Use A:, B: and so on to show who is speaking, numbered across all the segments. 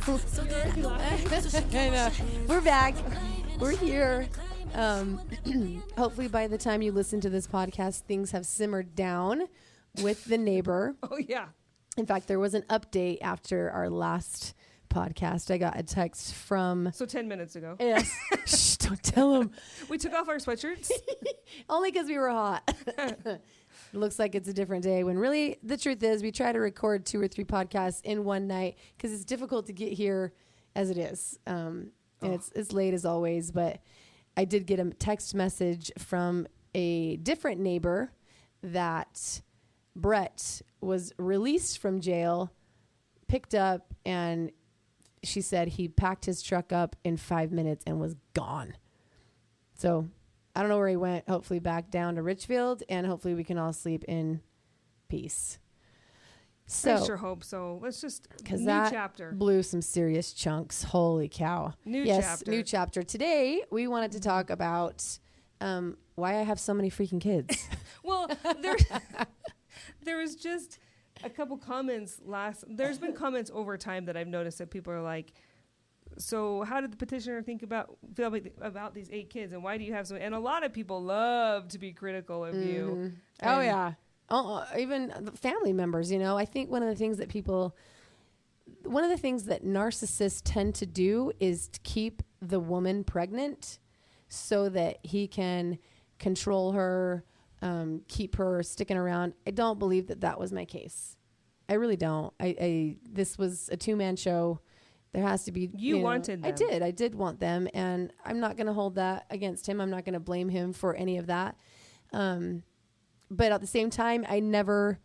A: I know. We're back. We're here. Hopefully by the time you listen to this podcast, things have simmered down with the neighbor.
B: Oh, yeah.
A: In fact, there was an update after our last podcast. I got a text from...
B: So 10 minutes ago.
A: Yes. Shh, don't tell him.
B: We took off our sweatshirts.
A: Only because we were hot. It looks like it's a different day when really the truth is we try to record 2 or 3 podcasts in one night because it's difficult to get here as it is. And it's late as always, but I did get a text message from a different neighbor that Brett was released from jail, picked up, and she said he packed his truck up in 5 minutes and was gone. So I don't know where he went. Hopefully back down to Richfield, and hopefully we can all sleep in peace. So,
B: I sure hope so. Let's just new
A: that
B: chapter.
A: Blew some serious chunks. Holy cow.
B: New chapter.
A: Today, we wanted to talk about why I have so many freaking kids.
B: Well, there was just a couple comments there's been comments over time that I've noticed that people are like, so how did the petitioner feel about these 8 kids, and why do you have so many? And a lot of people love to be critical of you.
A: Oh, yeah. Even the family members, I think one of the things that narcissists tend to do is to keep the woman pregnant so that he can control her, keep her sticking around. I don't believe that was my case. I really don't. This was a 2-man show. There has to be...
B: You wanted them.
A: I did want them, and I'm not going to hold that against him. I'm not going to blame him for any of that. But at the same time, I never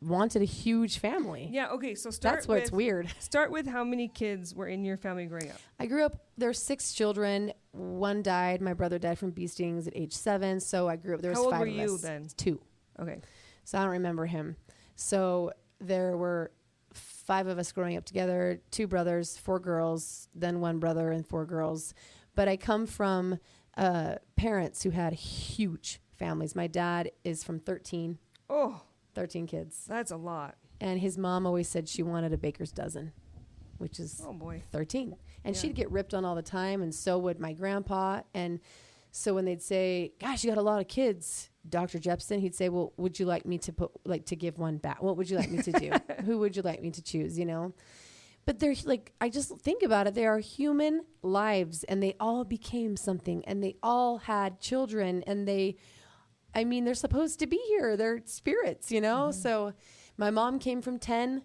A: wanted a huge family.
B: Yeah, okay, so
A: that's what's weird.
B: Start with how many kids were in your family growing up.
A: I grew up, there's 6 children. 1 died. My brother died from bee stings at age 7, so I grew up, there was 5 of us.
B: How old were you then?
A: 2.
B: Okay.
A: So I don't remember him. So there were 5 of us growing up together, 2 brothers, 4 girls, then 1 brother and 4 girls. But I come from parents who had huge families. My dad is from 13 kids.
B: That's a lot.
A: And his mom always said she wanted a baker's dozen, which is 13. And she'd get ripped on all the time, and so would my grandpa. And so when they'd say, gosh, you got a lot of kids, Dr. Jeppson, he'd say, well, would you like me to to give one back? What would you like me to do? Who would you like me to choose, But they're I just think about it. They are human lives, and they all became something, and they all had children, and they're supposed to be here. They're spirits, Mm-hmm. So my mom came from 10.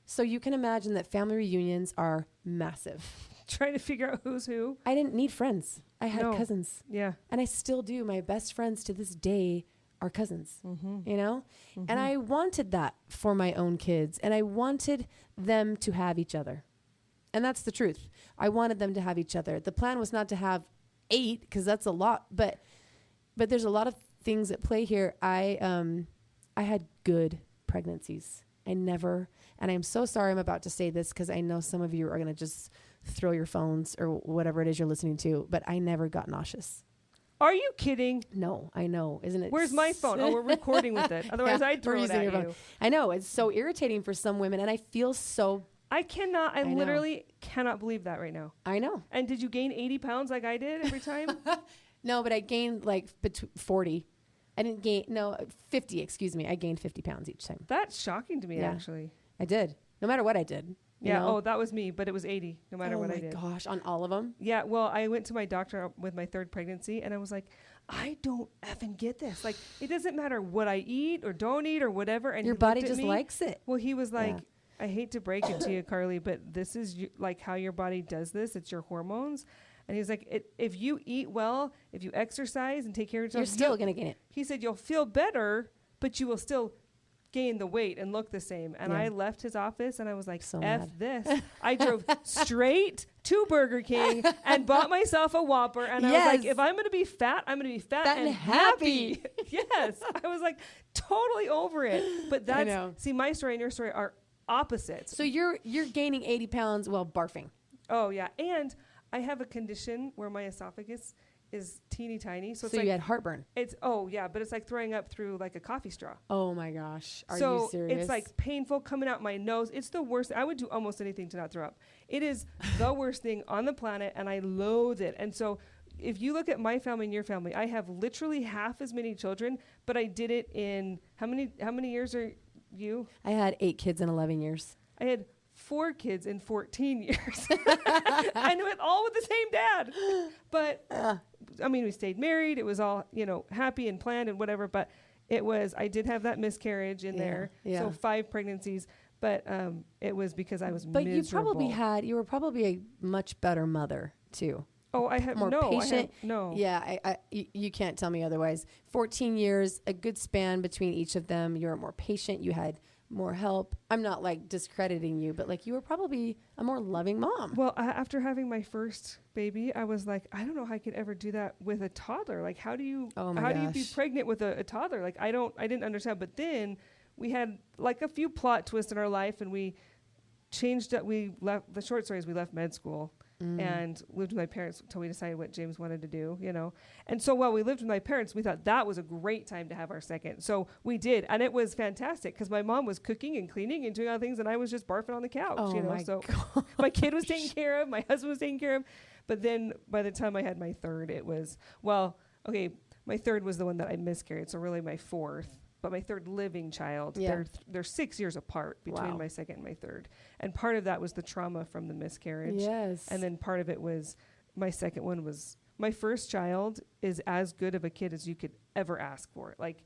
A: So you can imagine that family reunions are massive.
B: Trying to figure out who's who.
A: I didn't need friends. I had cousins.
B: Yeah.
A: And I still do. My best friends to this day are cousins,
B: Mm-hmm.
A: Mm-hmm. And I wanted that for my own kids. And I wanted them to have each other. And that's the truth. I wanted them to have each other. The plan was not to have 8, because that's a lot. But there's a lot of things at play here. I had good pregnancies. And I'm so sorry I'm about to say this, because I know some of you are going to just throw your phones or whatever it is you're listening to, but I never got nauseous.
B: Are you kidding?
A: No, I know. Isn't it?
B: Where's my phone? Oh, we're recording with it. Otherwise, I'd throw it at you.
A: I know. It's so irritating for some women, and I feel so...
B: I literally cannot believe that right now.
A: I know.
B: And did you gain 80 pounds like I did every time?
A: No, but I gained 40. I didn't gain... No, 50, excuse me. I gained 50 pounds each time.
B: That's shocking to me, actually.
A: I did. No matter what I did.
B: Yeah, that was me, but it was 80, no matter what I did.
A: Oh my gosh, on all of them?
B: Yeah, well, I went to my doctor with my 3rd pregnancy, and I was like, I don't effing get this. It doesn't matter what I eat or don't eat or whatever. And
A: your body just likes it.
B: Well, he was like, I hate to break it to you, Carly, but this is how your body does this. It's your hormones. And he's like, if you eat well, if you exercise and take care of yourself,
A: you're still going to gain it.
B: He said, you'll feel better, but you will still gain the weight and look the same. And I left his office and I was like, so F this. I drove straight to Burger King and bought myself a Whopper. And I was like, if I'm going to be fat, I'm going to be fat and happy. Yes. I was like totally over it. But see, my story and your story are opposites.
A: So you're gaining 80 pounds while barfing.
B: Oh yeah. And I have a condition where my esophagus is teeny tiny. So it's
A: you had heartburn.
B: But it's like throwing up through like a coffee straw.
A: Oh my gosh. Are
B: so
A: you serious?
B: It's like painful coming out my nose. It's the worst. I would do almost anything to not throw up. It is the worst thing on the planet, and I loathe it. And so if you look at my family and your family, I have literally half as many children, but I did it in how many years are you?
A: I had 8 kids in 11 years.
B: I had 4 kids in 14 years. And all with the same dad. But I mean, we stayed married. It was all, happy and planned and whatever, but I did have that miscarriage in there. Yeah. So 5 pregnancies, but it was because I was miserable.
A: But you were probably a much better mother too.
B: Oh, I have
A: more patient.
B: No.
A: Yeah, you can't tell me otherwise. 14 years, a good span between each of them. You were more patient. You had more help. I'm not like discrediting you, but like you were probably a more loving mom.
B: Well, after having my first baby, I was like, I don't know how I could ever do that with a toddler. Like, how do you be pregnant with a toddler? Like, I didn't understand. But then we had like a few plot twists in our life, and we changed it. We left. The short story is we left med school. And lived with my parents until we decided what James wanted to do, And so while we lived with my parents, we thought that was a great time to have our second. So we did. And it was fantastic because my mom was cooking and cleaning and doing other things. And I was just barfing on the couch, So my kid was taken care of. My husband was taken care of. But then by the time I had my third, it was, my third was the one that I miscarried. So really my fourth. But my third living child, they're 6 years apart between my second and my third. And part of that was the trauma from the miscarriage.
A: Yes.
B: And then part of it was my second one was my first child is as good of a kid as you could ever ask for. Like,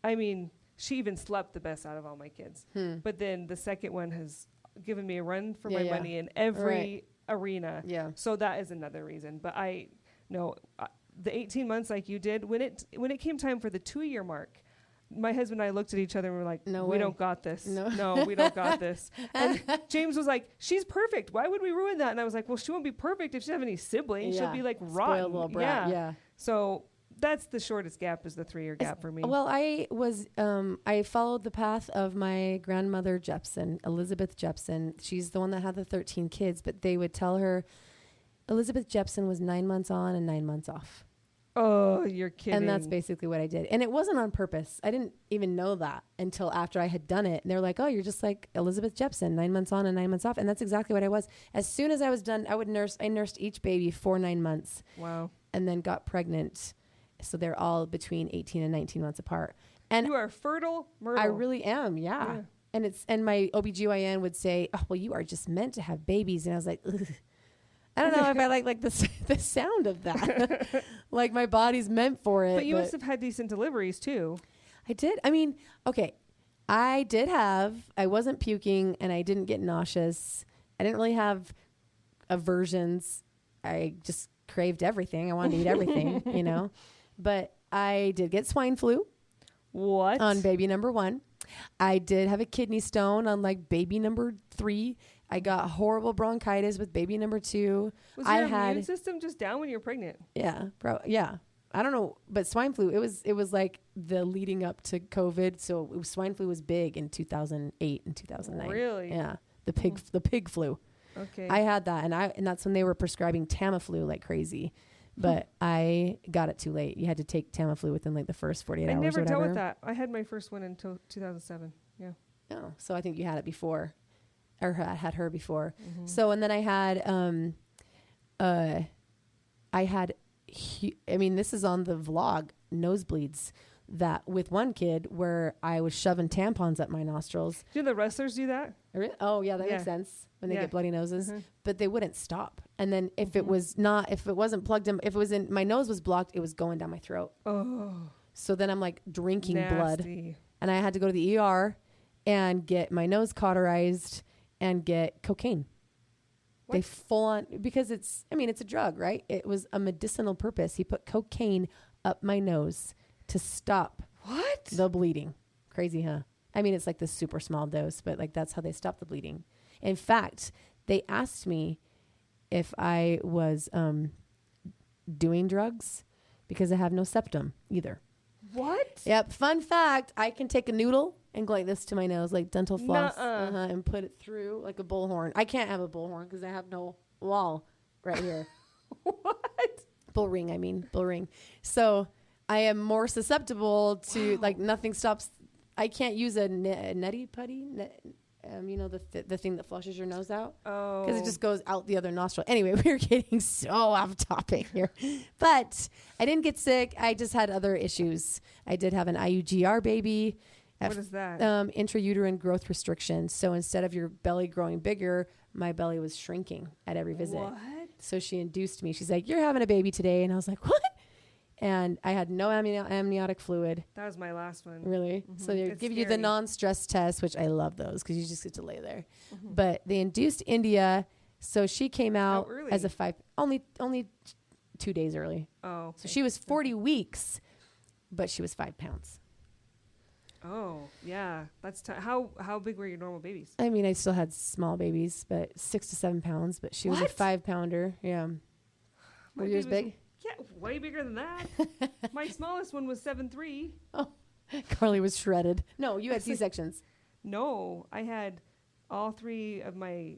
B: I mean, she even slept the best out of all my kids. But then the second one has given me a run for my money in every arena. Yeah. So that is another reason. But the 18 months like you did, when it came time for the 2-year mark, my husband and I looked at each other and were like, we don't got this. No, we don't got this. And James was like, she's perfect. Why would we ruin that? And I was like, well, she won't be perfect if she doesn't have any siblings. Yeah. She'll be like rotten.
A: Spoiled little brat. Yeah.
B: So that's the shortest gap, is the 3-year gap for me.
A: Well, I followed the path of my grandmother Jeppson, Elizabeth Jeppson. She's the one that had the 13 kids, but they would tell her Elizabeth Jeppson was 9 months on and 9 months off.
B: Oh, you're kidding.
A: And that's basically what I did. And it wasn't on purpose. I didn't even know that until after I had done it. And they're like, oh, you're just like Elizabeth Jeppson, 9 months on and 9 months off. And that's exactly what I was. As soon as I was done, I nursed each baby for 9 months.
B: Wow.
A: And then got pregnant. So they're all between 18 and 19 months apart. And
B: you are fertile, Myrtle.
A: I really am, yeah. And my OBGYN would say, oh, well, you are just meant to have babies. And I was like, ugh. I don't know if I like the sound of that. Like my body's meant for it.
B: But you must have had decent deliveries too.
A: I did. I mean, okay. I wasn't puking and I didn't get nauseous. I didn't really have aversions. I just craved everything. I wanted to eat everything, But I did get swine flu.
B: What?
A: On baby number 1. I did have a kidney stone on like baby number 3. I got horrible bronchitis with baby number 2.
B: Was your immune system just down when you were pregnant?
A: Yeah, yeah. I don't know, but swine flu. It was like the leading up to COVID. So swine flu was big in 2008 and 2009.
B: Really?
A: Yeah, the pig flu.
B: Okay.
A: I had that, and that's when they were prescribing Tamiflu like crazy. But I got it too late. You had to take Tamiflu within like the first 48 hours.
B: I never dealt with that. I had my first one until 2007. Yeah.
A: Oh, so I think you had it before. Or had her before. Mm-hmm. So, and then I had, this is on the vlog, nosebleeds, that with one kid where I was shoving tampons up my nostrils.
B: Do the wrestlers do that?
A: Oh yeah, that makes sense when they get bloody noses, but they wouldn't stop. And then if it wasn't plugged in, if it was in, my nose was blocked, it was going down my throat.
B: Oh.
A: So then I'm like drinking
B: Nasty.
A: blood, and I had to go to the ER and get my nose cauterized and get cocaine. What? They full on, because it's a drug, right? It was a medicinal purpose. He put cocaine up my nose to stop the bleeding. Crazy, huh? It's like this super small dose, but like that's how they stop the bleeding. In fact, they asked me if I was doing drugs because I have no septum either.
B: What?
A: Yep. Fun fact, I can take a noodle and go like this to my nose, like dental floss, and put it through like a bullhorn. I can't have a bullhorn because I have no wall right here.
B: What?
A: Bull ring. So I am more susceptible to like nothing stops. I can't use a neti putty. The thing that flushes your nose out.
B: Oh.
A: Because it just goes out the other nostril. Anyway, we're getting so off topic here. But I didn't get sick. I just had other issues. I did have an IUGR baby.
B: What is that?
A: Intrauterine growth restriction. So instead of your belly growing bigger, my belly was shrinking at every visit.
B: What?
A: So she induced me. She's like, "You're having a baby today." And I was like, "What?" And I had no amniotic fluid.
B: That was my last one.
A: Really?
B: Mm-hmm.
A: So they give you the non-stress test, which I love those because you just get to lay there. Mm-hmm. But they induced India. So she came out as a only 2 days early.
B: Oh. Okay.
A: So she was 40 weeks, but she was 5 pounds.
B: Oh, yeah. That's how big were your normal babies?
A: I mean, I still had small babies, but 6 to 7 pounds, but she was a 5-pounder. Yeah. Were yours big?
B: Yeah, way bigger than that. My smallest one was 7'3".
A: Oh, Carley was shredded. No, you had C-sections.
B: No, I had all 3 of my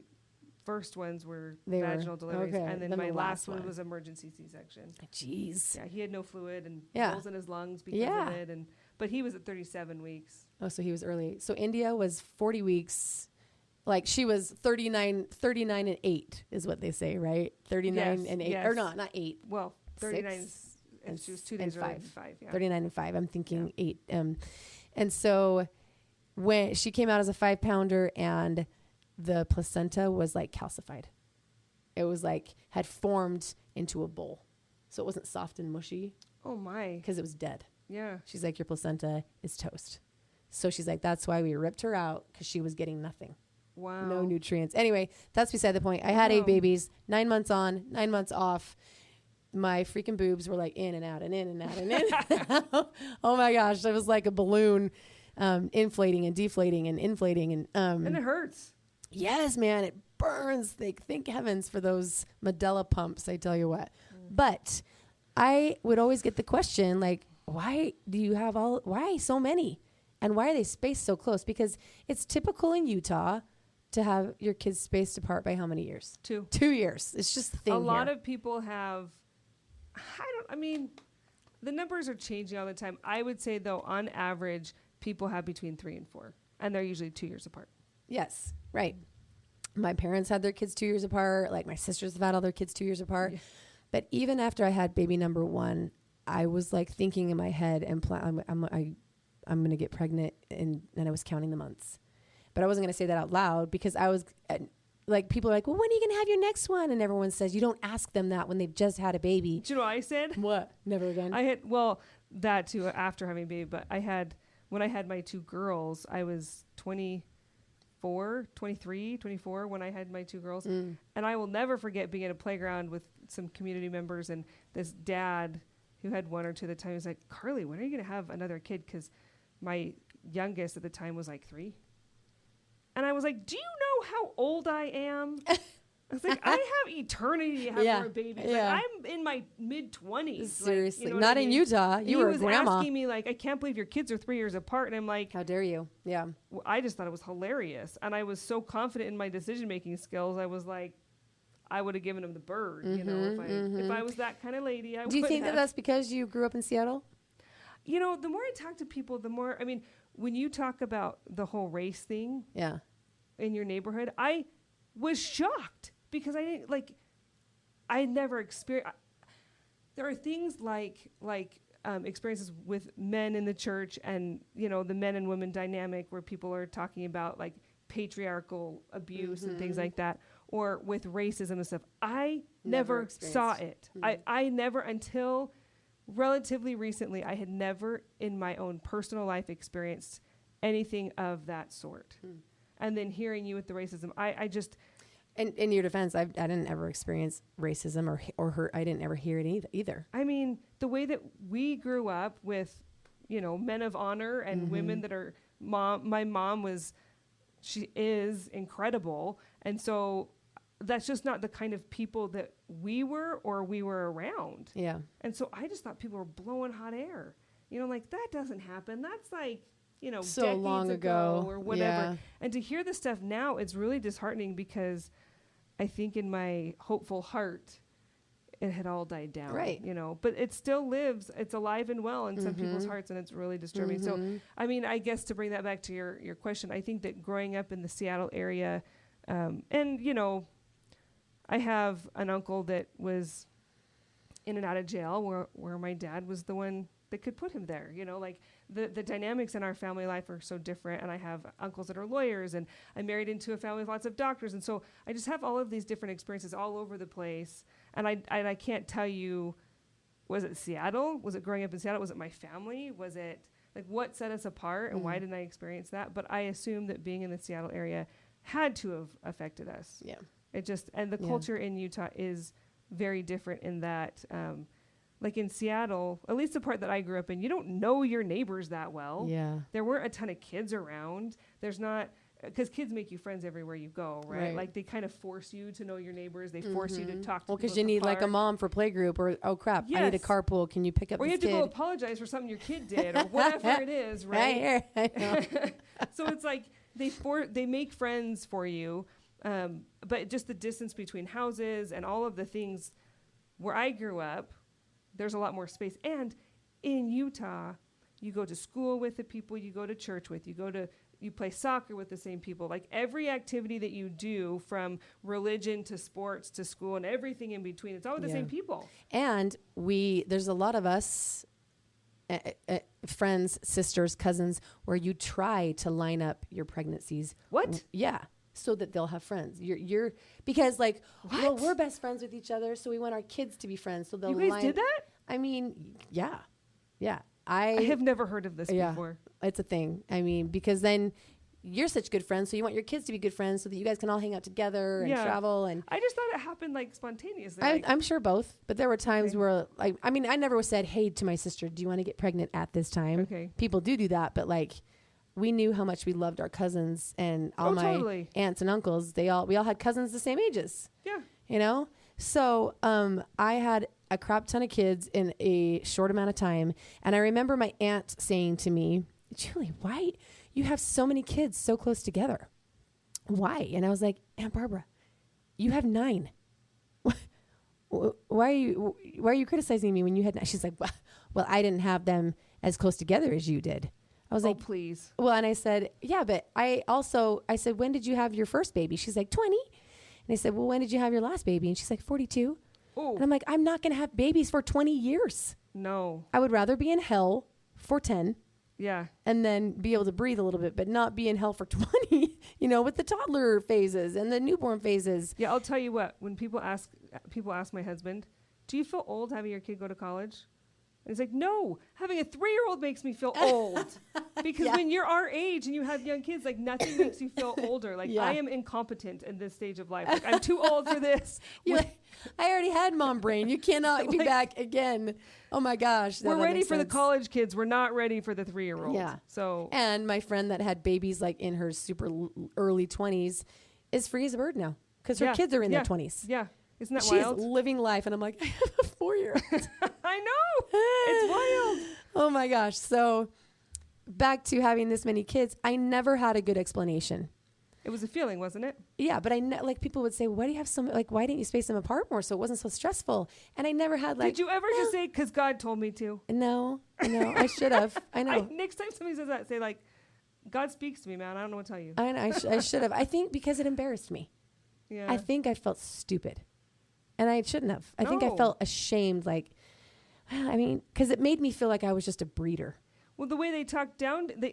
B: first ones were vaginal deliveries. Okay. And then my last one was emergency C-section.
A: Jeez.
B: Yeah, he had no fluid and holes in his lungs because of it. But he was at 37 weeks. Oh,
A: so he was early. So India was 40 weeks. Like she was 39 and 8 is what they say, right? 39 and 8. Yes. Or not 8.
B: Well, 39 and she was 2 days early. 5. Yeah.
A: 39 and 5. I'm thinking 8. And so when she came out as a 5-pounder and the placenta was like calcified. It was like had formed into a bowl. So it wasn't soft and mushy.
B: Oh my.
A: Because it was dead.
B: Yeah.
A: She's like, your placenta is toast. So she's like, that's why we ripped her out because she was getting nothing.
B: Wow.
A: No nutrients. Anyway, that's beside the point. I had 8 babies, 9 months on, 9 months off. My freaking boobs were like in and out and in and out and in and out. Oh my gosh. It was like a balloon inflating and deflating and inflating. And
B: it hurts.
A: Yes, man. It burns. Thank heavens for those Medela pumps, I tell you what. But I would always get the question, like, why so many? And why are they spaced so close? Because it's typical in Utah to have your kids spaced apart by how many years? 2 years. It's just a thing.
B: A lot of people have, the numbers are changing all the time. I would say, though, on average, people have between 3 and 4, and they're usually 2 years apart.
A: Yes, right. My parents had their kids 2 years apart. Like my sisters have had all their kids 2 years apart. Yeah. But even after I had baby number 1, I was like thinking in my head and I'm going to get pregnant, and I was counting the months. But I wasn't going to say that out loud because I was like, people are like, well, when are you going to have your next one? And everyone says, you don't ask them that when they've just had a baby.
B: Do you know what I said?
A: What? Never again.
B: That too, after having a baby, but when I had my 2 girls, I was 24 when I had my 2 girls. And I will never forget being at a playground with some community members, and this dad who had 1 or 2 at the time was like, Carley, when are you going to have another kid? Because my youngest at the time was like 3. And I was like, do you know how old I am? I was like, I have eternity to have more babies. Yeah. Like, I'm in my mid-20s.
A: Seriously.
B: Like, you know
A: not in Utah. You were a grandma.
B: He was asking me, like, I can't believe your kids are 3 years apart. And I'm like,
A: how dare you? Yeah.
B: I just thought it was hilarious. And I was so confident in my decision-making skills. I was like, I would have given him the bird, if I was that kind of lady. I would.
A: Do you think that that's because you grew up in Seattle?
B: You know, the more I talk to people, the more, when you talk about the whole race thing in your neighborhood, I was shocked because I never experienced. There are things like experiences with men in the church and, the men and women dynamic where people are talking about like patriarchal abuse and things like that, or with racism and stuff. I never saw it. I never, until relatively recently, I had never in my own personal life experienced anything of that sort. And then hearing you with the racism, I just...
A: And in your defense, I didn't ever experience racism or hurt. I didn't ever hear it either.
B: The way that we grew up with, men of honor and women that are... My mom she is incredible. And so that's just not the kind of people that we were around. Yeah. And so I just thought people were blowing hot air. Like, that doesn't happen. That's like,
A: so
B: decades
A: long ago
B: or whatever. Yeah. And to hear this stuff now, it's really disheartening because I think in my hopeful heart, it had all died down,
A: right?
B: But it still lives. It's alive and well in some people's hearts, and it's really disturbing. So, I mean, I guess to bring that back to your question, I think that growing up in the Seattle area, and I have an uncle that was in and out of jail where my dad was the one that could put him there. Like the dynamics in our family life are so different. And I have uncles that are lawyers, and I married into a family with lots of doctors. And so I just have all of these different experiences all over the place. And I can't tell you, was it Seattle? Was it growing up in Seattle? Was it my family? Was it like what set us apart, and why didn't I experience that? But I assume that being in the Seattle area had to have affected us.
A: Yeah.
B: It just, and the culture in Utah is very different in that, like in Seattle, at least the part that I grew up in, you don't know your neighbors that well.
A: Yeah.
B: There weren't a ton of kids around. There's not, because kids make you friends everywhere you go, right? Like they kind of force you to know your neighbors. They force you to talk to people.
A: Well, because you need like a mom for playgroup, or, oh crap, I need a carpool. Can you pick up this kid? Or you have to go
B: apologize for something your kid did, or whatever it is, right?
A: I know.
B: So it's like they make friends for you, but just the distance between houses and all of the things where I grew up, there's a lot more space. And in Utah, you go to school with the people you go to church with. You play soccer with the same people. Like every activity that you do, from religion to sports to school and everything in between, it's all with the same people.
A: And there's a lot of us, friends, sisters, cousins, where you try to line up your pregnancies.
B: What?
A: Yeah. So that they'll have friends. You're because like, well, we're best friends with each other, so we want our kids to be friends. So they'll.
B: You guys did that?
A: I mean, yeah.
B: I have never heard of this before.
A: It's a thing. I mean, because then you're such good friends, so you want your kids to be good friends, so that you guys can all hang out together and travel. And
B: I just thought it happened like spontaneously.
A: I'm sure both, but there were times where, like, I mean, I never said, "Hey," to my sister, "Do you want to get pregnant at this time?"
B: Okay.
A: People do that, but like, we knew how much we loved our cousins and all my aunts and uncles. We all had cousins the same ages.
B: Yeah.
A: So I had a crap ton of kids in a short amount of time. And I remember my aunt saying to me, "Julie, why you have so many kids so close together? Why?" And I was like, "Aunt Barbara, you have 9. Why are you criticizing me when you had 9? She's like, well, I didn't have them as close together as you did." I was like,
B: please.
A: Well, and I said, yeah, but I said, "When did you have your first baby?" She's like, 20. And I said, "Well, when did you have your last baby?" And she's like, 42.
B: Ooh.
A: And I'm like, I'm not going to have babies for 20 years.
B: No.
A: I would rather be in hell for 10.
B: Yeah.
A: And then be able to breathe a little bit, but not be in hell for 20, with the toddler phases and the newborn phases.
B: Yeah, I'll tell you what, when people ask my husband, "Do you feel old having your kid go to college?" And he's like, "No, having a 3-year-old makes me feel old." Because when you're our age and you have young kids, like nothing makes you feel older. Like I am incompetent in this stage of life. Like I'm too old for this.
A: I already had mom brain. You cannot be back again. Oh my gosh.
B: We're ready for the college kids. We're not ready for the 3-year-old.
A: Yeah.
B: So.
A: And my friend that had babies like in her super early 20s is free as a bird now because her kids are in their 20s.
B: Yeah. Isn't that
A: She's
B: wild?
A: living life. And I'm like, I have a 4-year-old.
B: I know. It's wild.
A: Oh my gosh. So back to having this many kids, I never had a good explanation.
B: It was a feeling, wasn't it?
A: Yeah, but like people would say, "Why do you have why didn't you space them apart more so it wasn't so stressful?" And I never had like.
B: Did you ever just say, "Because God told me to"?
A: No, I should have. I know.
B: Next time somebody says that, say like, "God speaks to me, man. I don't know what to tell you."
A: I know. I should have. I think because it embarrassed me.
B: Yeah.
A: I think I felt stupid, and I shouldn't have. I think I felt ashamed. Like, I mean, because it made me feel like I was just a breeder.
B: Well, the way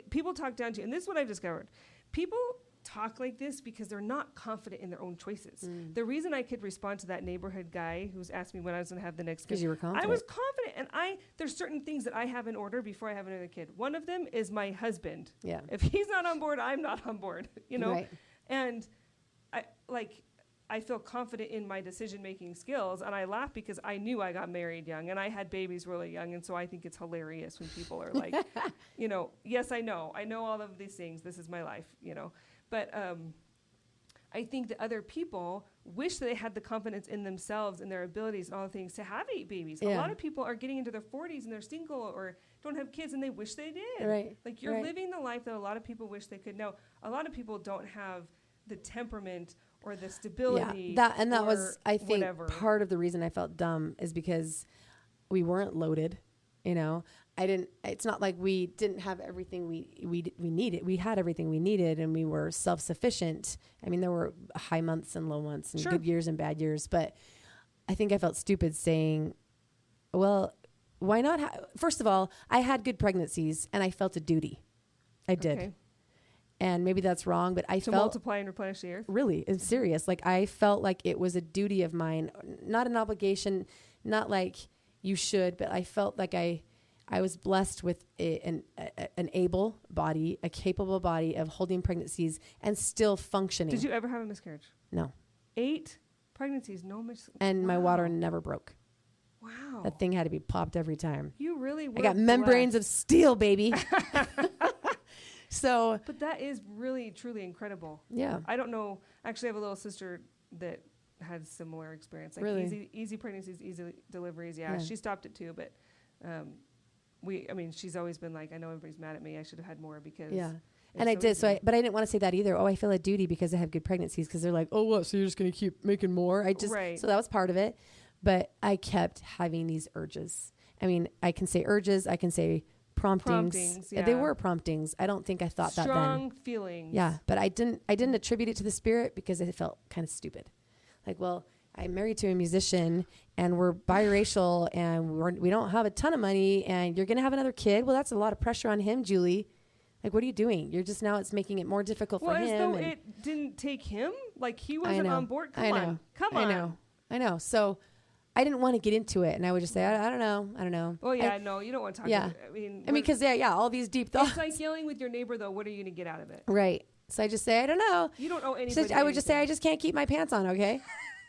B: people talk down to you, and this is what I've discovered. People talk like this because they're not confident in their own choices. The reason I could respond to that neighborhood guy who's asked me when I was going to have the next kid.
A: Because you were confident.
B: I was confident. And there's certain things that I have in order before I have another kid. One of them is my husband. Yeah. If he's not on board, I'm not on board, Right. And I feel confident in my decision-making skills, and I laugh because I knew I got married young, and I had babies really young, and so I think it's hilarious when people are like, yes, I know all of these things. This is my life, But I think that other people wish that they had the confidence in themselves and their abilities and all the things to have 8 babies. Yeah. A lot of people are getting into their 40s and they're single or don't have kids and they wish they did.
A: Right.
B: Like you're living the life that a lot of people wish they could. Now, a lot of people don't have the temperament or the stability.
A: That was, I think,
B: whatever.
A: part of the reason I felt dumb is because we weren't loaded, you know. It's not like we didn't have everything we needed. We had everything we needed, and we were self-sufficient. I mean, there were high months and low months and good years and bad years, but I think I felt stupid saying, well, why not? First of all, I had good pregnancies and I felt a duty. I did. Okay. And maybe that's wrong, but I felt
B: multiply and replenish the earth.
A: Really, it's serious. Like I felt like it was a duty of mine, not an obligation, not like you should, but I felt like I was blessed with an able body, a capable body of holding pregnancies and still functioning.
B: Did you ever have a miscarriage?
A: No.
B: 8 pregnancies, no miscarriage.
A: And my water never broke.
B: Wow.
A: That thing had to be popped every time.
B: You really were
A: I got membranes of steel, baby. So.
B: But that is really, truly incredible.
A: Yeah.
B: I don't know. Actually, I have a little sister that had similar experience. Like
A: really?
B: Easy pregnancies, easy deliveries. Yeah. She stopped it too, but she's always been like, I know everybody's mad at me. I should have had more because. Yeah.
A: And I did. But I didn't want to say that either. Oh, I feel a duty because I have good pregnancies, because they're like, oh, what? So you're just going to keep making more? So that was part of it. But I kept having these urges. I mean, I can say urges. I can say promptings. Yeah. They were promptings. I don't think I thought that then.
B: Strong feelings.
A: Yeah. But I didn't attribute it to the Spirit because it felt kind of stupid. Like, well, I'm married to a musician and we're biracial and we don't have a ton of money and you're going to have another kid. Well, that's a lot of pressure on him, Julie. Like, what are you doing? You're just it's making it more difficult for him.
B: Well, as though it didn't take him. Like, he wasn't on board. Come on.
A: I know. So I didn't want to get into it. And I would just say, I don't know.
B: Well, yeah, no, you don't want to talk about it. I mean,
A: because, all these deep thoughts.
B: It's like yelling with your neighbor, though. What are you going to get out of it?
A: Right. So I just say, I don't know.
B: You don't owe anybody.
A: So I would just say, I just can't keep my pants on, okay?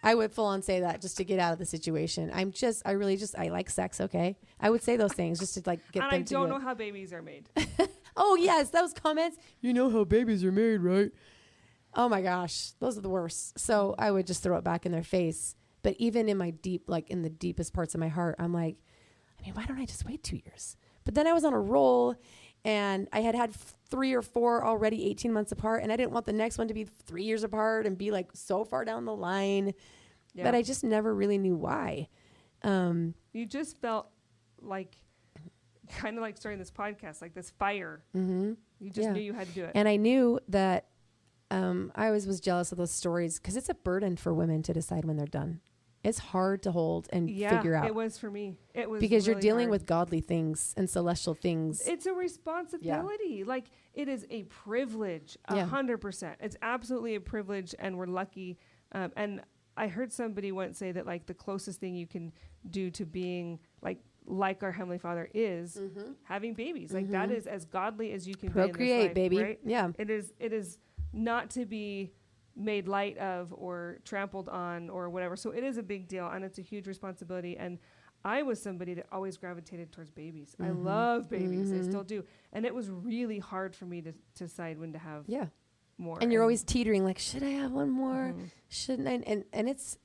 A: I would full on say that just to get out of the situation. I like sex, okay? I would say those things just to get them to
B: And I don't know how babies are made.
A: Oh, yes, those comments. You know how babies are made, right? Oh, my gosh. Those are the worst. So I would just throw it back in their face. But even in my in the deepest parts of my heart, I'm like, why don't I just wait 2 years? But then I was on a roll, and I had 3 or 4 already 18 months apart, and I didn't want the next one to be 3 years apart and be like so far down the line. Yeah. But I just never really knew why.
B: You just felt like, kind of like starting this podcast, like this fire. Mm-hmm. You just knew you had to do it.
A: And I knew that I always was jealous of those stories because it's a burden for women to decide when they're done. It's hard to hold and figure out.
B: It was for me. It was
A: because
B: really
A: you're dealing
B: hard.
A: With godly things and celestial things.
B: It's a responsibility. Yeah. Like, it is a privilege, 100%. It's absolutely a privilege, and we're lucky. And I heard somebody once say that, like, the closest thing you can do to being like our Heavenly Father is having babies. Like, that is as godly as you can
A: procreate,
B: be in this life,
A: baby.
B: Right?
A: Yeah.
B: It is not to be made light of or trampled on or whatever. So it is a big deal, and it's a huge responsibility. And I was somebody that always gravitated towards babies. I love babies. I still do. And it was really hard for me to decide when to have more.
A: And you're always teetering, like, should I have one more? Shouldn't I? And it's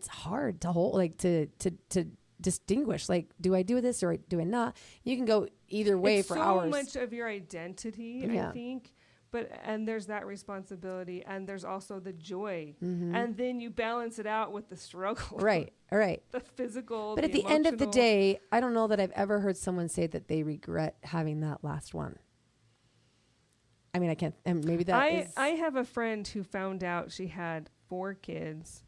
A: hard to hold, like, to distinguish, like, do I do this or do I not? You can go either way for hours.
B: It's so much of your identity, I think. And there's that responsibility, and there's also the joy. And then you balance it out with the struggle. Right.
A: The
B: physical,
A: but at the end of the day, I don't know that I've ever heard someone say that they regret having that last one. I mean, I can't, and maybe that
B: I have a friend who found out she had 4 kids,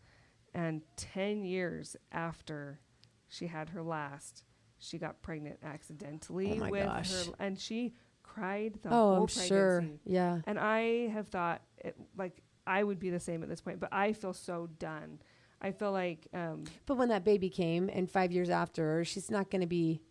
B: and 10 years after she had her last, she got pregnant accidentally with her, and she cried the whole pregnancy.
A: Sure. Yeah.
B: And I have thought, I would be the same at this point, but I feel so done. I feel like...
A: but when that baby came, and 5 years after, she's not going to be...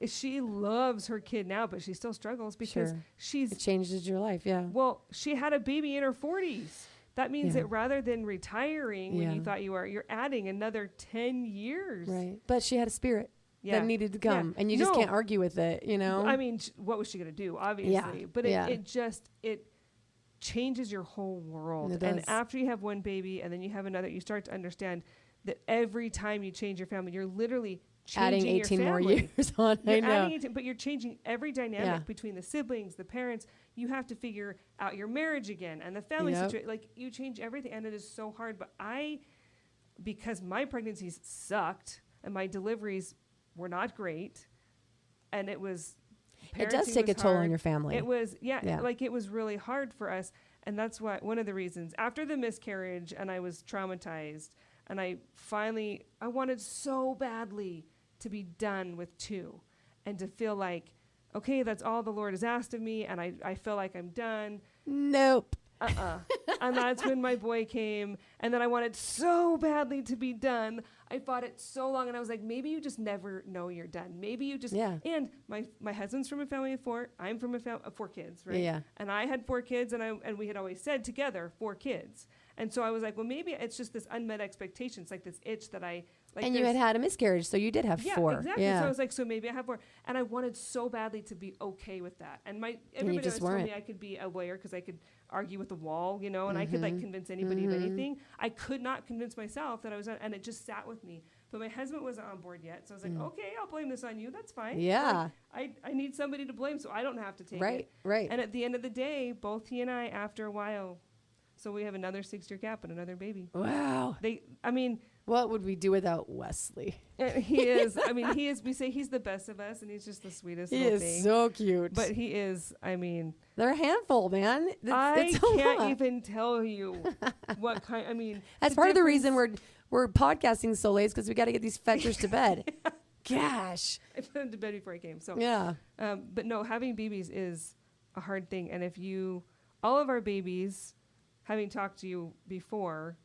B: She loves her kid now, but she still struggles because
A: it changes your life, yeah.
B: Well, she had a baby in her 40s. That means that rather than retiring when you thought you were, you're adding another 10 years.
A: Right. But she had a spirit. That needed to come, and you just can't argue with it, you know?
B: I mean, what was she going to do, obviously? Yeah. But it changes your whole world. And after you have one baby and then you have another, you start to understand that every time you change your family, you're literally
A: adding 18 more years on. I know.
B: But you're changing every dynamic between the siblings, the parents. You have to figure out your marriage again and the family situation. Like, you change everything, and it is so hard. But because my pregnancies sucked and my deliveries were not great, and it does take a toll on your family. It was, like, it was really hard for us. And that's why one of the reasons after the miscarriage, and I was traumatized, and I wanted so badly to be done with 2 and to feel like, okay, that's all the Lord has asked of me. And I feel like I'm done.
A: Nope.
B: And that's when my boy came. And then I wanted so badly to be done. I fought it so long, and I was like, maybe you just never know you're done. Maybe you just, and my husband's from a family of 4. I'm from a family of 4 kids, right? Yeah. And I had 4 kids, and we had always said together 4 kids. And so I was like, well, maybe it's just this unmet expectation. It's like this itch that I like.
A: And you had a miscarriage, so you did have 4.
B: Exactly. Yeah. So I was like, so maybe I have 4. And I wanted so badly to be okay with that. And everybody always told me I could be a lawyer because I could argue with the wall, and I could like convince anybody of anything. I could not convince myself that I was, and it just sat with me. But my husband wasn't on board yet, so I was like, okay, I'll blame this on you. That's fine.
A: Yeah.
B: Like, I need somebody to blame, so I don't have to take
A: it. Right.
B: And at the end of the day, both he and I, after a while, so we have another 6-year gap and another baby.
A: Wow.
B: What
A: would we do without Wesley?
B: He is. We say he's the best of us, and he's just the sweetest little thing.
A: He is so cute.
B: But he is,
A: they're a handful, man.
B: I can't even tell you what kind,
A: That's part of the reason we're podcasting so late, because we got to get these fetchers to bed. Gosh.
B: I put them to bed before I came. So
A: yeah.
B: But no, having babies is a hard thing. And all of our babies, having talked to you before,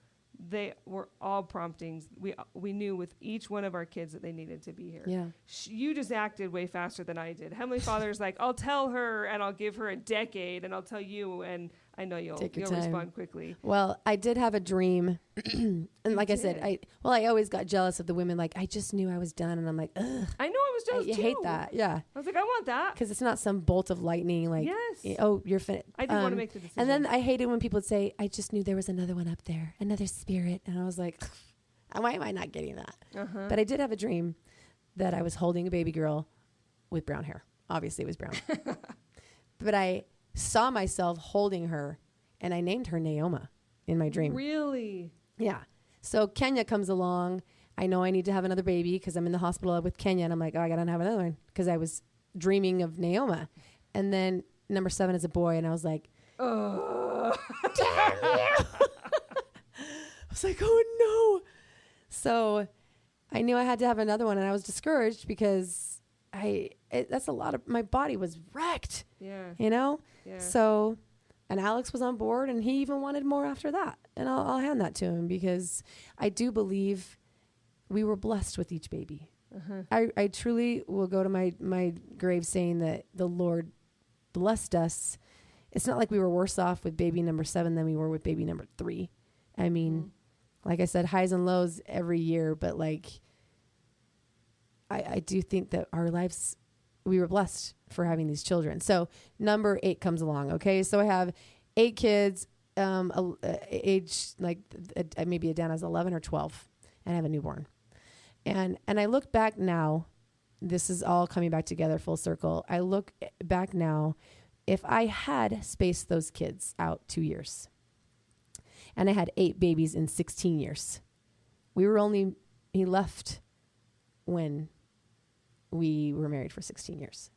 B: they were all promptings. We knew with each one of our kids that they needed to be here.
A: Yeah.
B: You just acted way faster than I did. Heavenly Father's like, I'll tell her, and I'll give her a decade, and I'll tell you, and I know you'll respond quickly.
A: Well, I did have a dream. And like I said, I always got jealous of the women. Like, I just knew I was done. And I'm like, ugh.
B: I know I was jealous too.
A: I hate that. Yeah.
B: I was like, I want that.
A: Because it's not some bolt of lightning. Like,
B: yes.
A: Oh, you're finished.
B: I didn't want to make the decision.
A: And then I hated when people would say, I just knew there was another one up there, another spirit. And I was like, why am I not getting that? Uh-huh. But I did have a dream that I was holding a baby girl with brown hair. Obviously, it was brown. But I saw myself holding her, and I named her Naoma in my dream.
B: Really?
A: Yeah. So Kenya comes along. I know I need to have another baby because I'm in the hospital with Kenya. And I'm like, oh, I got to have another one because I was dreaming of Naoma. And then number 7 is a boy. And I was like, oh, damn you. I was like, oh, no. So I knew I had to have another one. And I was discouraged because that's a lot of, my body was wrecked.
B: Yeah.
A: Yeah.
B: So...
A: And Alex was on board, and he even wanted more after that. And I'll hand that to him because I do believe we were blessed with each baby. Uh-huh. I truly will go to my grave saying that the Lord blessed us. It's not like we were worse off with baby number 7 than we were with baby number 3. Like I said, highs and lows every year, but like I do think that our lives, we were blessed for having these children. So number 8 comes along. Okay. So I have 8 kids, age like maybe Adana's 11 or 12, and I have a newborn. And I look back now, this is all coming back together full circle. I look back now, if I had spaced those kids out 2 years and I had 8 babies in 16 years, he left when we were married for 16 years.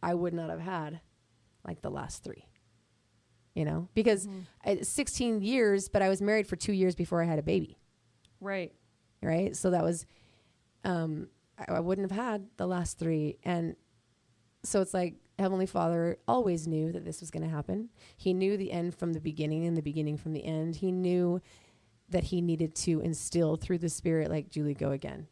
A: I would not have had like the last 3, because 16 years, but I was married for 2 years before I had a baby.
B: Right.
A: So that was, I wouldn't have had the last 3. And so it's like Heavenly Father always knew that this was going to happen. He knew the end from the beginning and the beginning from the end. He knew that he needed to instill through the Spirit, like, Julie, go again.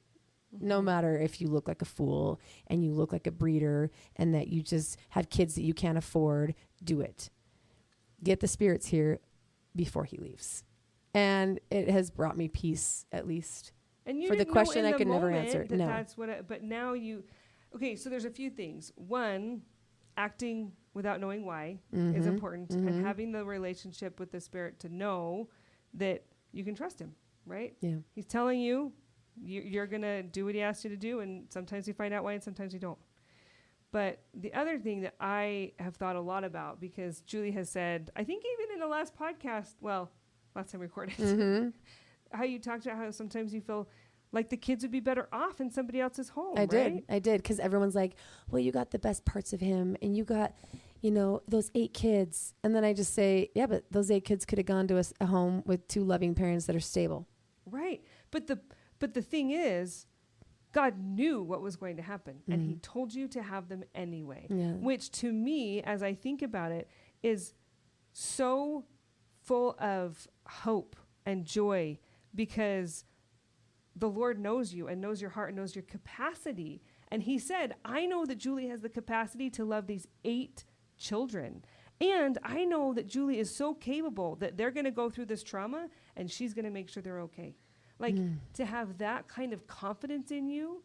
A: No matter if you look like a fool and you look like a breeder and that you just have kids that you can't afford, do it. Get the spirits here before he leaves. And it has brought me peace, at least.
B: And
A: for the question I could never answer. No.
B: That's but now okay, so there's a few things. One, acting without knowing why is important, and having the relationship with the Spirit to know that you can trust him, right?
A: Yeah.
B: He's telling you, You're going to do what he asked you to do, and sometimes you find out why and sometimes you don't. But the other thing that I have thought a lot about, because Julie has said, I think even in the last podcast, well, last time we recorded, how you talked about how sometimes you feel like the kids would be better off in somebody else's home. I
A: did. Because everyone's like, well, you got the best parts of him and you got, those 8 kids. And then I just say, yeah, but those 8 kids could have gone to a home with 2 loving parents that are stable.
B: Right. But the thing is, God knew what was going to happen, and he told you to have them anyway, which to me, as I think about it, is so full of hope and joy, because the Lord knows you and knows your heart and knows your capacity. And he said, I know that Julie has the capacity to love these 8 children. And I know that Julie is so capable that they're going to go through this trauma and she's going to make sure they're okay. Like, to have that kind of confidence in you,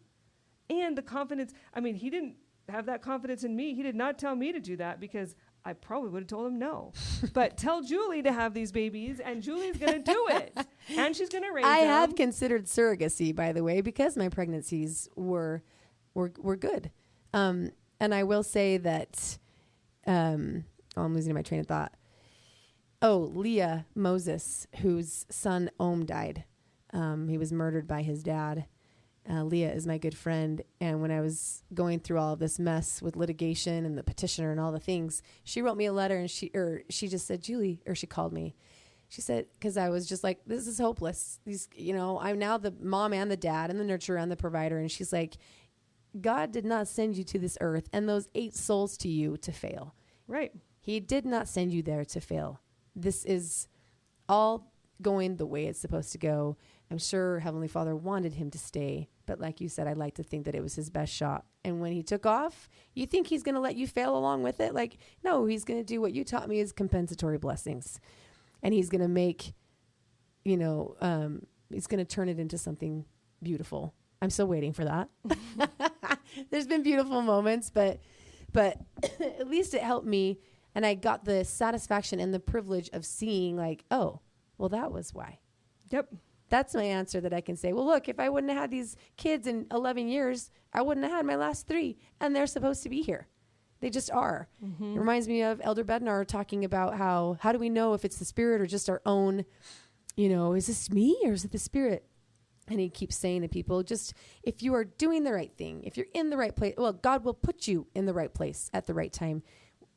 B: and the confidence, he didn't have that confidence in me. He did not tell me to do that, because I probably would have told him no. But tell Julie to have these babies, and Julie's going to do it. And she's going to raise them.
A: I have considered surrogacy, by the way, because my pregnancies were good. And I will say that, I'm losing my train of thought. Oh, Leah Moses, whose son Ohm died. He was murdered by his dad. Leah is my good friend. And when I was going through all of this mess with litigation and the petitioner and all the things, she wrote me a letter, and she just said, Julie, or she called me. She said, because I was just like, this is hopeless. I'm now the mom and the dad and the nurturer and the provider. And she's like, God did not send you to this earth and those 8 souls to you to fail.
B: Right.
A: He did not send you there to fail. This is all going the way it's supposed to go. I'm sure Heavenly Father wanted him to stay, but like you said, I like to think that it was his best shot. And when he took off, you think he's going to let you fail along with it? Like, no, he's going to do what you taught me is compensatory blessings. And he's going to make, he's going to turn it into something beautiful. I'm still waiting for that. There's been beautiful moments, but at least it helped me. And I got the satisfaction and the privilege of seeing, like, oh, well, that was why.
B: Yep.
A: That's my answer that I can say. Well, look, if I wouldn't have had these kids in 11 years, I wouldn't have had my last 3. And they're supposed to be here. They just are. It reminds me of Elder Bednar talking about how do we know if it's the Spirit or just our own, is this me or is it the Spirit? And he keeps saying to people, just if you are doing the right thing, if you're in the right place, well, God will put you in the right place at the right time.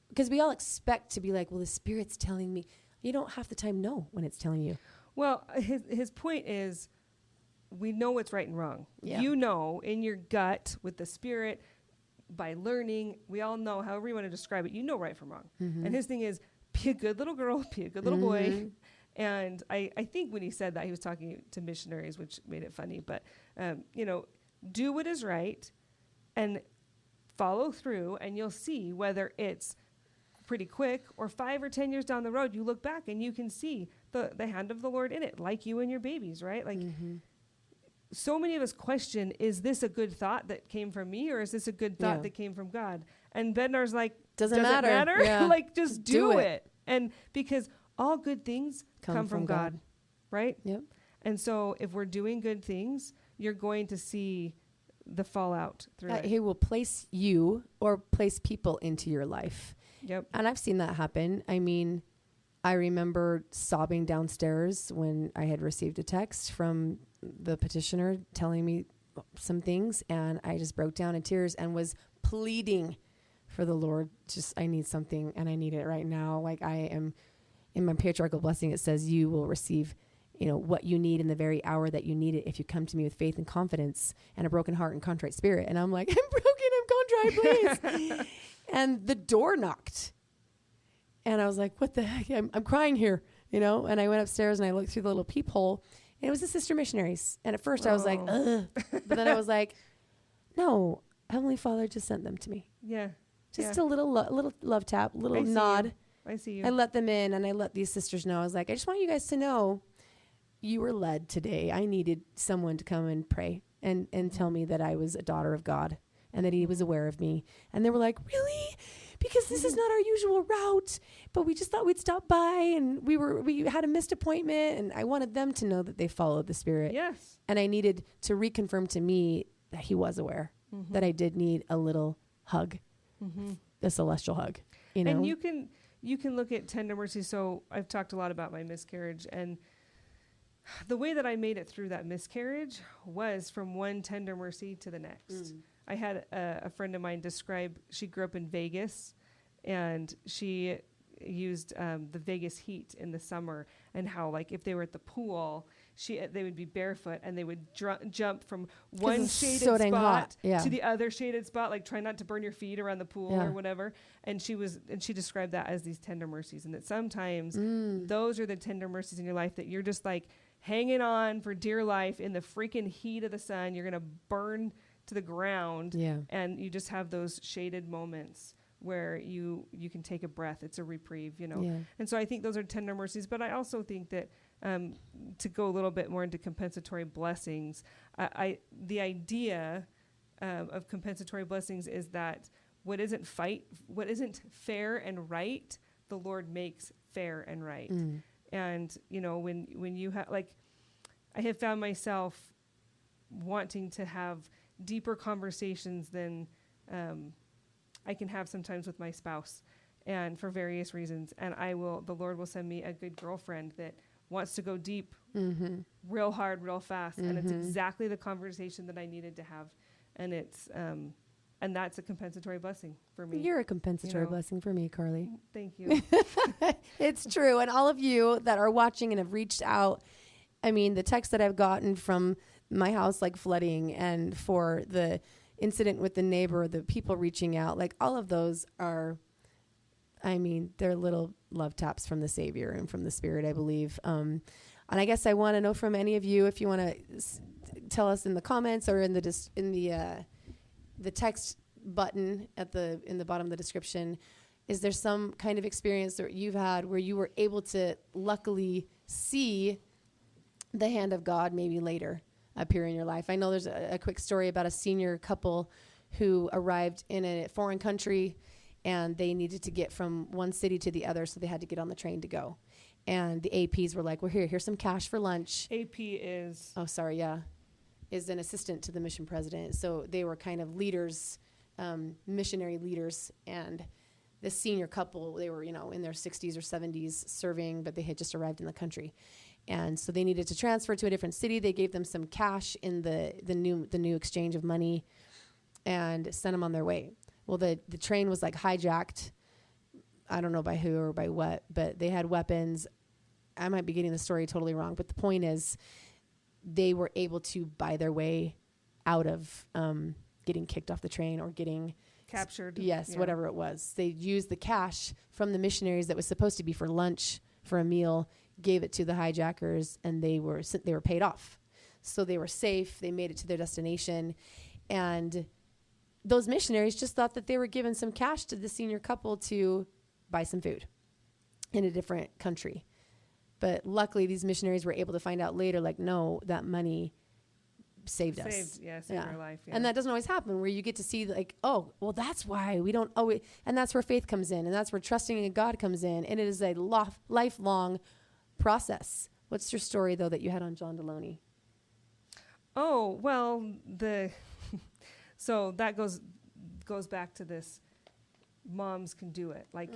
A: Because we all expect to be like, well, the Spirit's telling me. You don't half the time know when it's telling you. Well,
B: his point is, we know what's right and wrong.
A: Yeah.
B: You know in your gut with the Spirit, by learning, we all know, however you want to describe it, you know right from wrong. And his thing is, be a good little girl, be a good little boy. And I think when he said that, he was talking to missionaries, which made it funny. But, do what is right and follow through, and you'll see whether it's pretty quick or 5 or 10 years down the road, you look back and you can see the hand of the Lord in it, like you and your babies, right? Like, so many of us question, is this a good thought that came from me, or is this a good thought that came from God? And Bednar's like, doesn't matter?
A: Yeah.
B: Like, just do it. And because all good things come from God, right?
A: Yep.
B: And so if we're doing good things, you're going to see the fallout through it.
A: He will place you or place people into your life.
B: Yep.
A: And I've seen that happen. I remember sobbing downstairs when I had received a text from the petitioner telling me some things, and I just broke down in tears and was pleading for the Lord. I need something, and I need it right now. Like, I am in my patriarchal blessing. It says you will receive, what you need in the very hour that you need it if you come to me with faith and confidence and a broken heart and contrite spirit. And I'm like, I'm broken, I'm contrite, please. And the door knocked. And I was like, what the heck? I'm crying here, And I went upstairs and I looked through the little peephole, and it was the sister missionaries. And at first I was like, ugh. But then I was like, no, Heavenly Father just sent them to me.
B: Yeah.
A: Just a little love tap, little nod.
B: I see you.
A: I let them in, and I let these sisters know. I was like, I just want you guys to know you were led today. I needed someone to come and pray and tell me that I was a daughter of God and that he was aware of me. And they were like, really? because this is not our usual route, but we just thought we'd stop by, and we had a missed appointment, and I wanted them to know that they followed the Spirit.
B: Yes.
A: And I needed to reconfirm to me that he was aware that I did need a little hug, a celestial hug, you know?
B: And you can look at tender mercy. So I've talked a lot about my miscarriage, and the way that I made it through that miscarriage was from one tender mercy to the next. I had a friend of mine describe, she grew up in Vegas, and she used the Vegas heat in the summer, and how, like, if they were at the pool, they would be barefoot, and they would jump from one shaded spot to the other shaded spot, like try not to burn your feet around the pool or whatever. And she described that as these tender mercies, and that sometimes those are the tender mercies in your life, that you're just like hanging on for dear life in the freaking heat of the sun. You're gonna burn to the ground, and you just have those shaded moments where you can take a breath. It's a reprieve, you know. And so I think those are tender mercies. But I also think that to go a little bit more into compensatory blessings, the idea of compensatory blessings is that what isn't fair and right, the Lord makes fair and right. And you know, when you have, like, I have found myself wanting to have deeper conversations than I can have sometimes with my spouse, and for various reasons. And the Lord will send me a good girlfriend that wants to go deep, real hard, real fast. And it's exactly the conversation that I needed to have. And it's, and that's a compensatory blessing for me.
A: You're a compensatory blessing for me, Carley.
B: Thank you.
A: It's true. And all of you that are watching and have reached out, I mean, the text that I've gotten from my house, like flooding, and for the incident with the neighbor, the people reaching out, like all of those are, I mean, they're little love taps from the Savior and from the Spirit, I believe. And I guess I want to know from any of you, if you want to tell us in the comments or in the text button in the bottom of the description, is there some kind of experience that you've had where you were able to luckily see the hand of God maybe later appear in your life? I know there's a quick story about a senior couple who arrived in a foreign country, and they needed to get from one city to the other, so they had to get on the train to go. And the APs were like, well, here's some cash for lunch.
B: AP is...
A: Oh, sorry, yeah. Is an assistant to the mission president. So they were kind of leaders, missionary leaders. And the senior couple, they were, in their 60s or 70s serving, but they had just arrived in the country. And so they needed to transfer to a different city. They gave them some cash in the new exchange of money and sent them on their way. Well, the train was like hijacked. I don't know by who or by what, but they had weapons. I might be getting the story totally wrong, but the point is they were able to buy their way out of getting kicked off the train or getting
B: captured.
A: Yes, whatever it was. They used the cash from the missionaries that was supposed to be for lunch, for a meal, gave it to the hijackers, and they were paid off. So they were safe. They made it to their destination. And those missionaries just thought that they were giving some cash to the senior couple to buy some food in a different country. But luckily, these missionaries were able to find out later, like, no, that money saved us.
B: Saved our life. Yeah.
A: And that doesn't always happen, where you get to see, like, oh, well, that's why we don't always, and that's where faith comes in, and that's where trusting in God comes in, and it is a lifelong process. What's your story, though, that you had on John Deloney?
B: Oh, well, so that goes back to this, moms can do it. Like,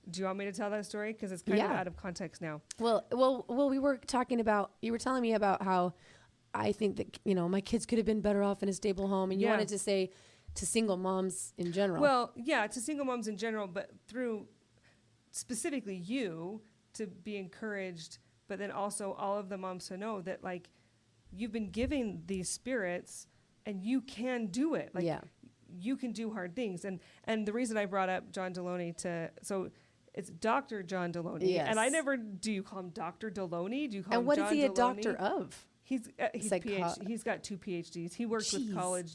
B: do you want me to tell that story? Because it's kind of out of context now.
A: Well, we were talking about, you were telling me about how I think that, my kids could have been better off in a stable home. And you wanted to say to single moms in general.
B: Well, yeah, to single moms in general, but through specifically you to be encouraged, but then also all of the moms to know that, like, you've been given these spirits and you can do it. Like, you can do hard things. And the reason I brought up John Deloney so it's Dr. John Deloney.
A: Yes.
B: And I never, do you call him Dr. Deloney? Do you call him John Deloney?
A: And what is he a doctor of?
B: He's he's got 2 PhDs. He worked with college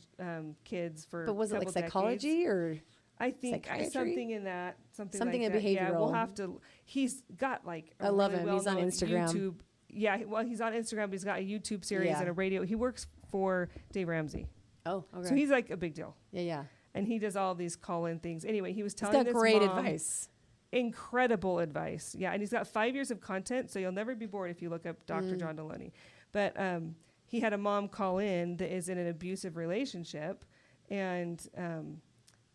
B: kids for.
A: But was it like psychology
B: decades.
A: Or?
B: I think something in that, something
A: in
B: like that.
A: behavioral.
B: Yeah, we'll have to. He's got like.
A: I love him. He's on Instagram.
B: YouTube. Yeah, well, he's on Instagram. But he's got a YouTube series and a radio. He works for Dave Ramsey.
A: Oh, okay.
B: So he's like a big deal.
A: Yeah.
B: And he does all these call-in things. Anyway, he was telling
A: He's got
B: this
A: great
B: mom
A: advice.
B: Incredible advice. Yeah, and he's got 5 years of content, so you'll never be bored if you look up Dr. John Deloney. But he had a mom call in that is in an abusive relationship, and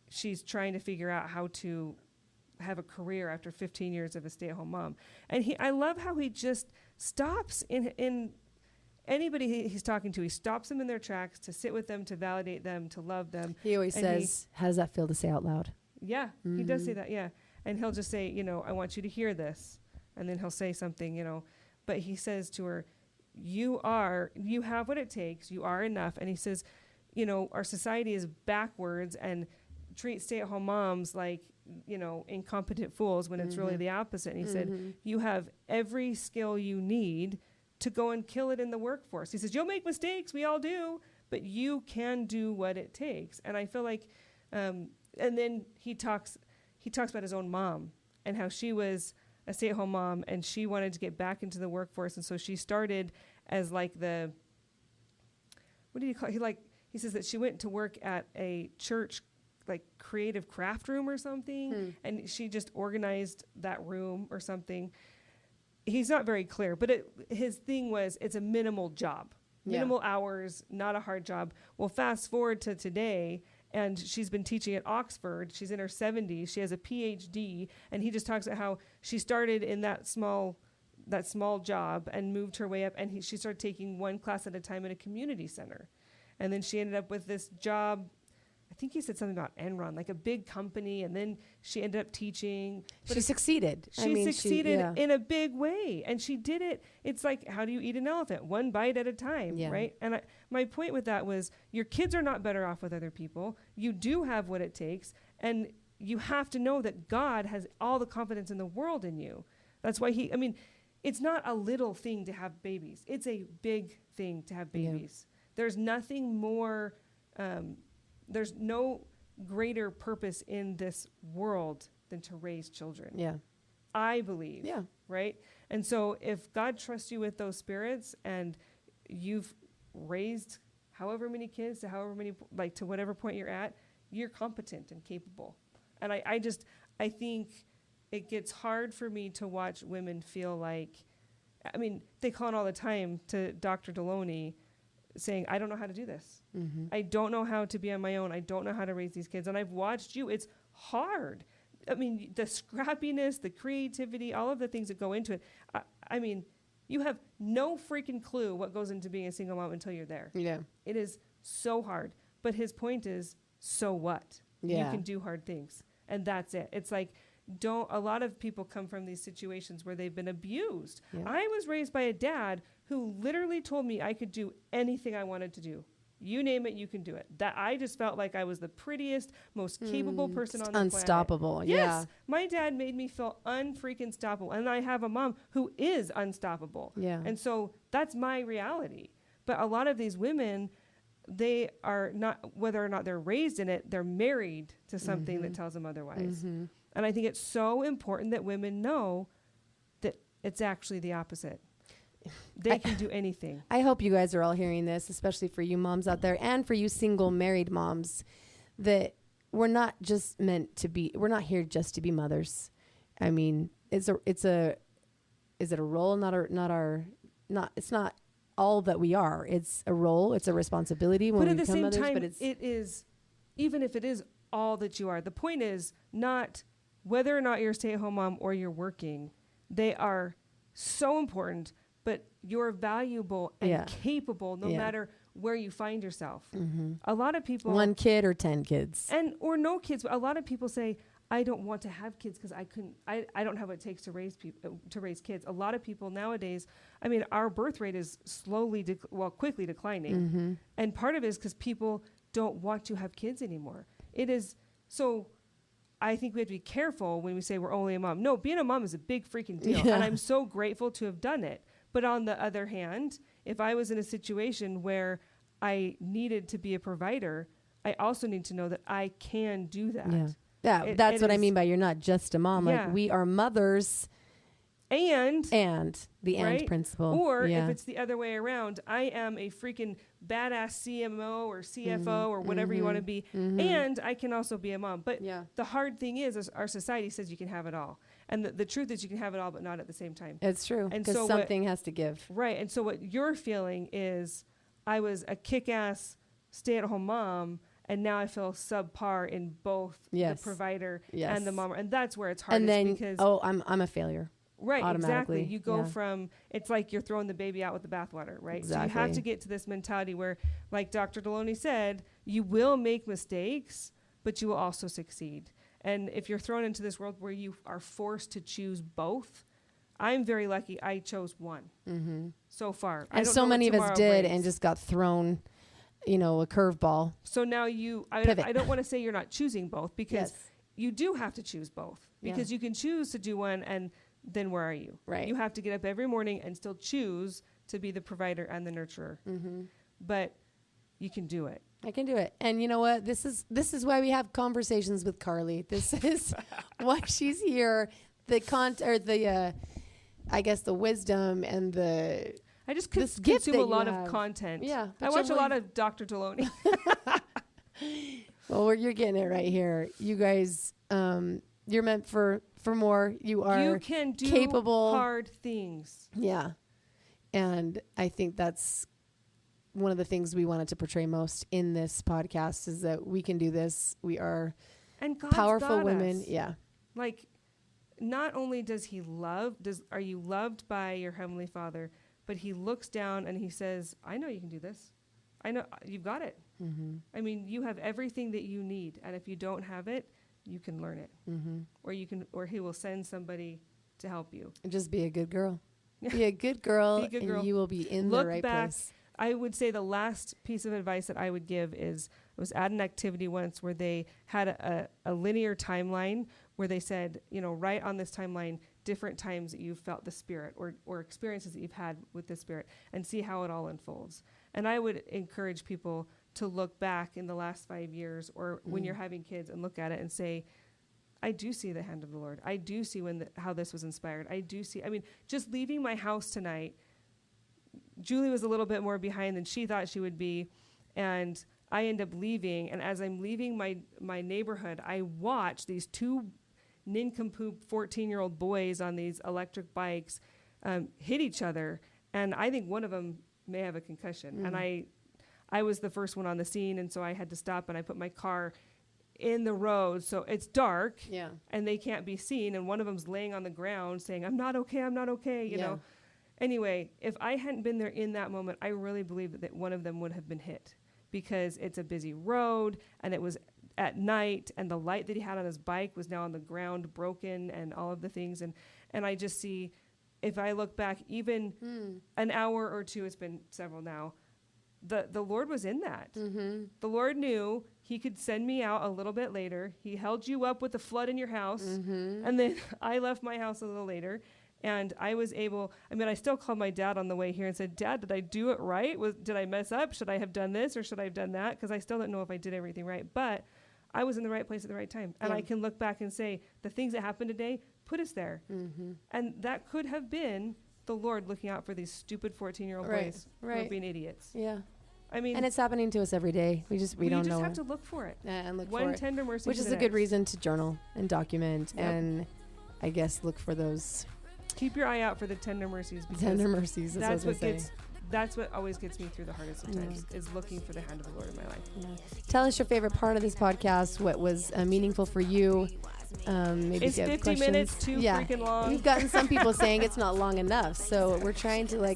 B: she's trying to figure out how to have a career after 15 years of a stay-at-home mom. And I love how he just stops in anybody he's talking to. He stops them in their tracks to sit with them, to validate them, to love them.
A: He always says, how does that feel to say out loud?
B: Yeah, he does say that, yeah. And he'll just say, you know, I want you to hear this. And then he'll say something, you know. But he says to her, you have what it takes. You are enough. And he says, you know, our society is backwards and treats stay-at-home moms like, you know, incompetent fools when it's really the opposite. And he said, you have every skill you need to go and kill it in the workforce. He says, you'll make mistakes. We all do. But you can do what it takes. And I feel like, and then he talks about his own mom and how she was a stay-at-home mom and she wanted to get back into the workforce. And so she started as like what do you call it? He says that she went to work at a church, like creative craft room or something. And she just organized that room or something. He's not very clear, but his thing was it's a minimal job, minimal hours, not a hard job. Well, fast forward to today, and she's been teaching at Oxford. She's in her 70s. She has a PhD, and he just talks about how she started in that small job and moved her way up, and she started taking one class at a time in a community center. And then she ended up with this job. I think he said something about Enron, like a big company, and then she ended up teaching.
A: But she succeeded.
B: She succeeded in a big way, and she did it. It's like, how do you eat an elephant? One bite at a time, right? And my point with that was, your kids are not better off with other people. You do have what it takes, and you have to know that God has all the confidence in the world in you. That's why it's not a little thing to have babies. It's a big thing to have babies. There's nothing more... there's no greater purpose in this world than to raise children. Yeah. I believe. Yeah. Right? And so if God trusts you with those spirits and you've raised however many kids to however many, like to whatever point you're at, you're competent and capable. And I think it gets hard for me to watch women feel like, they call in all the time to Dr. Deloney saying, I don't know how to do this. I don't know how to be on my own. I don't know how to raise these kids. And I've watched you. It's hard. The scrappiness, the creativity, all of the things that go into it. You have no freaking clue what goes into being a single mom until you're there. Yeah. It is so hard. But his point is, so what? Yeah. You can do hard things. And that's it. It's like, a lot of people come from these situations where they've been abused. Yeah. I was raised by a dad who literally told me I could do anything I wanted to do. You name it, you can do it. That I just felt like I was the prettiest, most capable person on the planet. Unstoppable. Yes. Yeah. My dad made me feel unfreaking stoppable. And I have a mom who is unstoppable. Yeah. And so that's my reality. But a lot of these women, they are not, whether or not they're raised in it, they're married to something that tells them otherwise. And I think it's so important that women know that it's actually the opposite. They can do anything. I hope you guys are all hearing this, especially for you moms out there and for you single married moms, that we're not here just to be mothers. Is it a role? It's not all that we are. It's a role. It's a responsibility when we become mothers. But at the same time, it is, even if it is all that you are, the point is not whether or not you're a stay-at-home mom or you're working. They are so important. But you're valuable and capable no matter where you find yourself. A lot of people... 1 kid or 10 kids. Or no kids. A lot of people say, I don't want to have kids because I don't have what it takes to raise kids. A lot of people nowadays, our birth rate is quickly declining. And part of it is because people don't want to have kids anymore. It is... So I think we have to be careful when we say we're only a mom. No, being a mom is a big freaking deal. Yeah. And I'm so grateful to have done it. But on the other hand, if I was in a situation where I needed to be a provider, I also need to know that I can do that. Yeah, that's what I mean by you're not just a mom. Like, we are mothers And
A: the end principle.
B: Or if it's the other way around, I am a freaking badass CMO or CFO or whatever you want to be, and I can also be a mom. But the hard thing is our society says you can have it all. And the truth is you can have it all, but not at the same time.
A: It's true. Because something has to give.
B: Right. And so what you're feeling is I was a kick-ass stay-at-home mom, and now I feel subpar in both the provider and the mom. And that's where it's hardest.
A: And then,
B: because
A: I'm a failure.
B: Right, exactly. You go from, it's like you're throwing the baby out with the bathwater, right? Exactly. So you have to get to this mentality where, like Dr. Deloney said, you will make mistakes, but you will also succeed. And if you're thrown into this world where you are forced to choose both, I'm very lucky I chose one so far.
A: And so many of us did and just got thrown, a curveball.
B: So now I don't want to say you're not choosing both, because you do have to choose both, because you can choose to do one, and then where are you? Right. You have to get up every morning and still choose to be the provider and the nurturer. But you can do it.
A: I can do it. And you know what? This is why we have conversations with Carley. This is why she's here. I guess the wisdom and
B: I just consume a lot of content.
A: Yeah.
B: I watch a lot of Dr. Deloney.
A: Well, you're getting it right here. You guys, you're meant for more. You
B: can do
A: capable,
B: hard things.
A: Yeah. And I think that's one of the things we wanted to portray most in this podcast, is that we can do this. We are powerful women. Yeah.
B: Like, not only are you loved by your Heavenly Father, but he looks down and he says, I know you can do this. I know you've got it. I mean, you have everything that you need. And if you don't have it, you can learn it, or he will send somebody to help you.
A: And just be a good girl. Be a good girl, and you will be in the right place.
B: I would say the last piece of advice that I would give is, I was at an activity once where they had a linear timeline where they said, write on this timeline different times that you've felt the Spirit, or experiences that you've had with the Spirit, and see how it all unfolds. And I would encourage people to look back in the last 5 years, or when you're having kids, and look at it and say, I do see the hand of the Lord. I do see how this was inspired. I do see, just leaving my house tonight, Julie was a little bit more behind than she thought she would be, and I end up leaving, and as I'm leaving my neighborhood, I watch these two nincompoop 14-year-old boys on these electric bikes hit each other, and I think one of them may have a concussion, and I was the first one on the scene, and so I had to stop, and I put my car in the road, so it's dark, and they can't be seen, and one of them's laying on the ground saying, I'm not okay, you know. Anyway, if I hadn't been there in that moment, I really believe that one of them would have been hit, because it's a busy road, and it was at night, and the light that he had on his bike was now on the ground, broken, and all of the things, and I just see, if I look back even an hour or two, it's been several now, the Lord was in that. The Lord knew he could send me out a little bit later. He held you up with the flood in your house. And then I left my house a little later, and I was able, I still called my dad on the way here and said, Dad, did I do it right? Did I mess up? Should I have done this, or should I have done that? Because I still don't know if I did everything right, but I was in the right place at the right time. And I can look back and say, the things that happened today put us there. And that could have been the Lord looking out for these stupid 14-year-old boys who are being idiots.
A: Yeah. And it's happening to us every day. We don't know. You
B: just have to look for it.
A: And look for it.
B: One tender mercy,
A: which is a good reason to journal and document, and I guess look for those.
B: Keep your eye out for the tender mercies.
A: Tender mercies.
B: That's what always gets me through the hardest of times, is looking for the hand of the Lord in my life.
A: Tell us your favorite part of this podcast. What was meaningful for you? Maybe
B: is 50 questions. Minutes too freaking long?
A: We've gotten some people saying it's not long enough, so we're trying to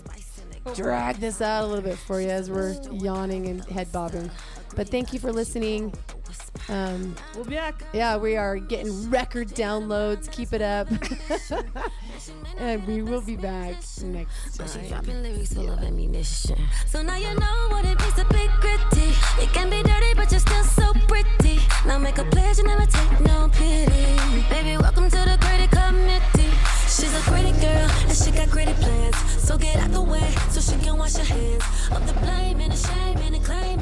A: drag this out a little bit for you as we're yawning and head bobbing. But thank you for listening.
B: We'll be back.
A: Yeah, we are getting record downloads. Keep it up. And we will be back next time.
C: Dropping lyrics full of ammunition. So now you know what it means to be gritty. It can be dirty, but you're still so pretty. Now make a pledge and never take no pity. Baby, welcome to the gritty committee. She's a gritty girl and she got gritty plans. So get out the way so she can wash her hands of the blame and the shame and the claim.